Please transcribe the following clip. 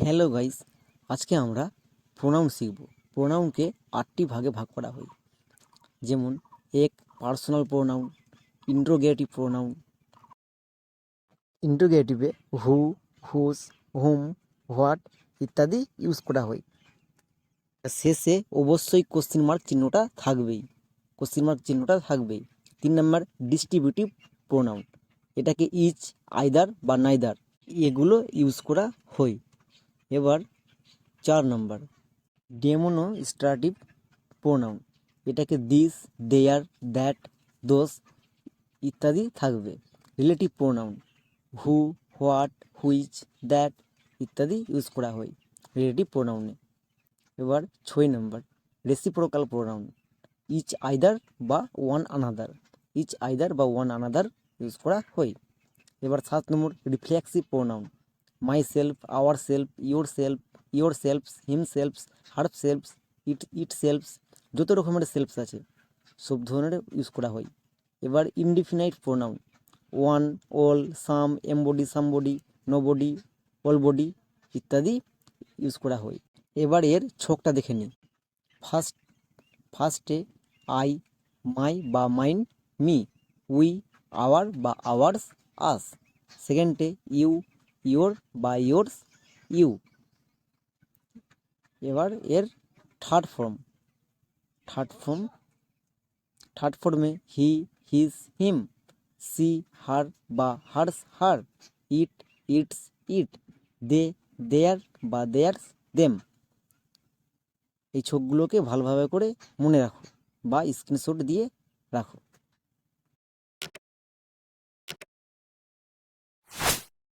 Hello guys, আজকে আমরা pronoun শিখব। প্রোনাউনকে 8টি ভাগে ভাগ করা হয়, যেমন এক পার্সোনাল প্রোনাউন, ইন্ট্রোগেটিভ প্রোনাউন। ইন্ট্রোগেটিভে হু, হুস, হুম, হোয়াট ইত্যাদি ইউজ করা হয়। শেষে অবশ্যই কোশ্চেন মার্ক চিহ্নটা থাকবেই। 3 নম্বর ডিস্ট্রিবিউটিভ প্রোনাউন, এটাকে ইচ, আইদার বা নাইদার এগুলো ইউজ করা হয়। এবার 4 নম্বর ডেমনস্ট্রেটিভ প্রোনাউন, এটাকে দিস, দেয়ার, দ্যাট, দোস ইত্যাদি থাকবে। Relative pronoun who, what, which, that ইত্যাদি ইউজ করা হয় রিলেটিভ প্রোনাউনে। এবার 6 নম্বর রেসিপ্রোকাল প্রোনাউন, ইচ আইদার বা ওয়ান আনাদার ইউজ করা হয়। এবার 7 নম্বর reflexive pronoun, myself, ourself, yourselfs, himselfs, herselfs, ইট সেলফস, যত রকমের সেলফস আছে সব ধরনের ইউজ করা হয়। এবার ইনডিফিনাইট প্রোনাউন, ওয়ান, অল, সাম, এমবডি, সামবডি, নোবডি, অলবডি ইত্যাদি ইউজ করা হয়। এবার এর ছকটা দেখে নিই। ফার্স্টে আই, মাই বা মাইন, মি, উই, আওয়ার বা আওয়ার্স, আস। সেকেন্ডে ইউ, ইয়োর বা ইয়োর্স, ইউ। এবার এর থার্ড ফর্মে হি, হিজ, হিম, সি, হার বা হার্স, হার, ইট, ইটস, ইট, দে, দেয়ার বা দেয়ার্স, দেম। এই ছকগুলোকে ভালোভাবে করে মনে রাখো বা স্ক্রিনশট দিয়ে রাখো।